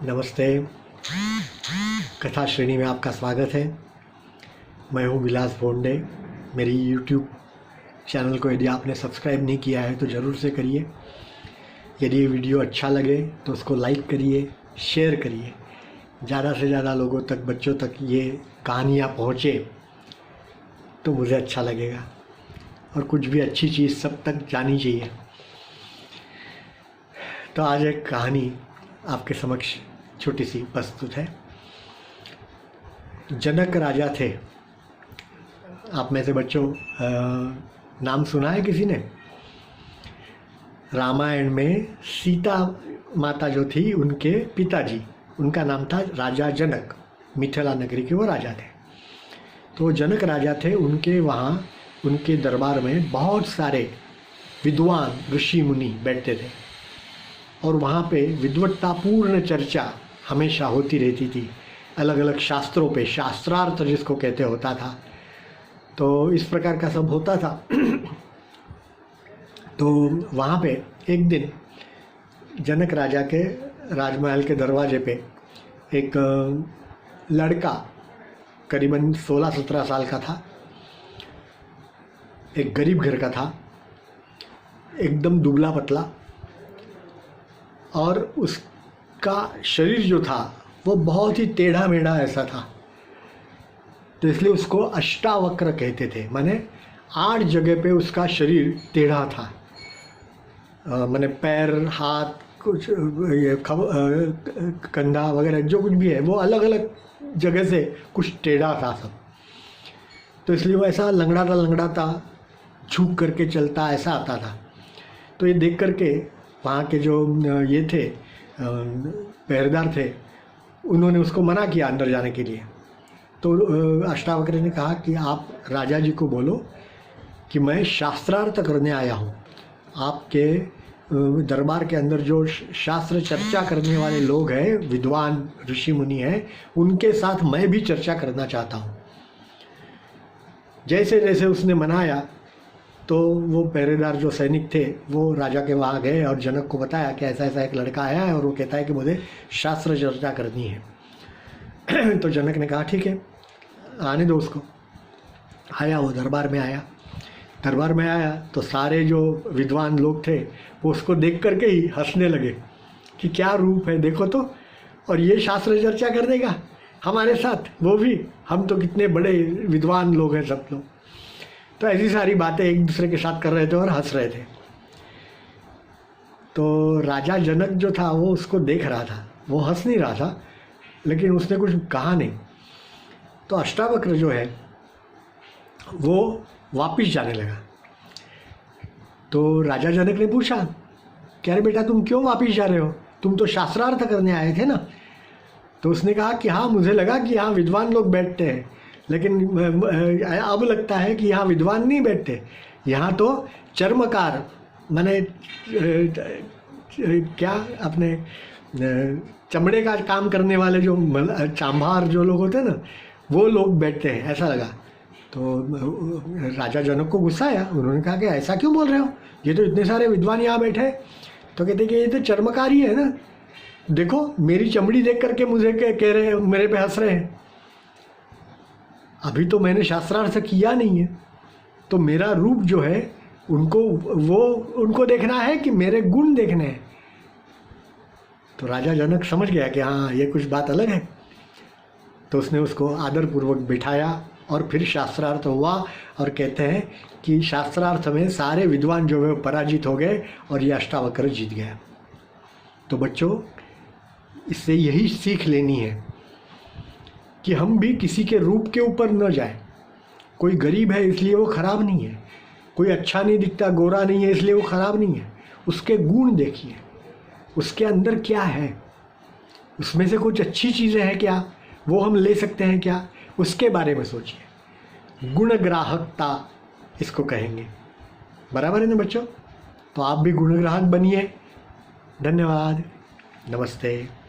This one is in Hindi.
नमस्ते। कथा श्रेणी में आपका स्वागत है। मैं हूँ विलास भोंडे। मेरी यूट्यूब चैनल को यदि आपने सब्सक्राइब नहीं किया है तो ज़रूर से करिए। यदि ये वीडियो अच्छा लगे तो उसको लाइक करिए, शेयर करिए। ज़्यादा से ज़्यादा लोगों तक, बच्चों तक ये कहानियाँ पहुँचे तो मुझे अच्छा लगेगा। और कुछ भी अच्छी चीज़ सब तक जानी चाहिए। तो आज एक कहानी आपके समक्ष छोटी सी प्रस्तुत है। जनक राजा थे। आप में से बच्चों नाम सुना है किसी ने? रामायण में सीता माता जो थी, उनके पिताजी, उनका नाम था राजा जनक। मिथिला नगरी के वो राजा थे। तो जनक राजा थे। उनके वहाँ, उनके दरबार में बहुत सारे विद्वान ऋषि मुनि बैठते थे और वहाँ पे विद्वत्तापूर्ण चर्चा हमेशा होती रहती थी। अलग अलग शास्त्रों पे, शास्त्रार्थ जिसको कहते होता था। तो इस प्रकार का सब होता था। तो वहाँ पे एक दिन जनक राजा के राजमहल के दरवाजे पे एक लड़का करीबन 16-17 साल का था। एक गरीब घर का था, एकदम दुबला पतला, और उसका शरीर जो था वो बहुत ही टेढ़ा मेढ़ा ऐसा था। तो इसलिए उसको अष्टावक्र कहते थे। माने 8 जगह पे उसका शरीर टेढ़ा था। माने पैर, हाथ, कुछ ये कंधा वगैरह जो कुछ भी है वो अलग अलग जगह से कुछ टेढ़ा था सब। तो इसलिए वो ऐसा लंगड़ाता झुक करके चलता, ऐसा आता था। तो ये देख करके वहाँ के जो ये थे पहरेदार थे, उन्होंने उसको मना किया अंदर जाने के लिए। तो अष्टावक्र ने कहा कि आप राजा जी को बोलो कि मैं शास्त्रार्थ करने आया हूँ। आपके दरबार के अंदर जो शास्त्र चर्चा करने वाले लोग हैं, विद्वान ऋषि मुनि हैं, उनके साथ मैं भी चर्चा करना चाहता हूँ। जैसे जैसे उसने मनाया तो वो पहरेदार जो सैनिक थे वो राजा के वहाँ गए और जनक को बताया कि ऐसा ऐसा एक लड़का आया है और वो कहता है कि मुझे शास्त्र चर्चा करनी है। तो जनक ने कहा ठीक है, आने दो उसको। आया, वो दरबार में आया। दरबार में आया तो सारे जो विद्वान लोग थे वो उसको देख करके ही हंसने लगे कि क्या रूप है, देखो तो। और ये शास्त्र चर्चा कर देगा हमारे साथ, वो भी, हम तो कितने बड़े विद्वान लोग हैं सब लोग। तो ऐसी सारी बातें एक दूसरे के साथ कर रहे थे और हंस रहे थे। तो राजा जनक जो था वो उसको देख रहा था, वो हंस नहीं रहा था, लेकिन उसने कुछ कहा नहीं। तो अष्टावक्र जो है वो वापिस जाने लगा। तो राजा जनक ने पूछा कि अरे बेटा, तुम क्यों वापिस जा रहे हो? तुम तो शास्त्रार्थ करने आए थे ना। तो उसने कहा कि हाँ, मुझे लगा कि यहाँ विद्वान लोग बैठते हैं, लेकिन अब लगता है कि यहाँ विद्वान नहीं बैठते, यहाँ तो चर्मकार, माने क्या, अपने चमड़े का काम करने वाले जो चांभार जो लोग होते हैं ना, वो लोग बैठते हैं, ऐसा लगा। तो राजा जनक को गुस्सा आया। उन्होंने कहा कि ऐसा क्यों बोल रहे हो, ये तो इतने सारे विद्वान यहाँ बैठे हैं। तो कहते कि ये तो चर्मकार ही है ना, देखो मेरी चमड़ी देख करके मुझे कह रहे हैं, मेरे पे हंस रहे हैं। अभी तो मैंने शास्त्रार्थ किया नहीं है, तो मेरा रूप जो है उनको देखना है कि मेरे गुण देखने हैं। तो राजा जनक समझ गया कि हाँ, ये कुछ बात अलग है। तो उसने उसको आदरपूर्वक बिठाया और फिर शास्त्रार्थ हुआ। और कहते हैं कि शास्त्रार्थ में सारे विद्वान जो है पराजित हो गए और ये अष्टावक्र जीत गया। तो बच्चों, इससे यही सीख लेनी है कि हम भी किसी के रूप के ऊपर न जाए। कोई गरीब है इसलिए वो खराब नहीं है, कोई अच्छा नहीं दिखता, गोरा नहीं है इसलिए वो खराब नहीं है। उसके गुण देखिए, उसके अंदर क्या है, उसमें से कुछ अच्छी चीज़ें हैं क्या, वो हम ले सकते हैं क्या, उसके बारे में सोचिए। गुणग्राहकता इसको कहेंगे। बराबर है ना बच्चों? तो आप भी गुणग्राहक बनिए। धन्यवाद। नमस्ते।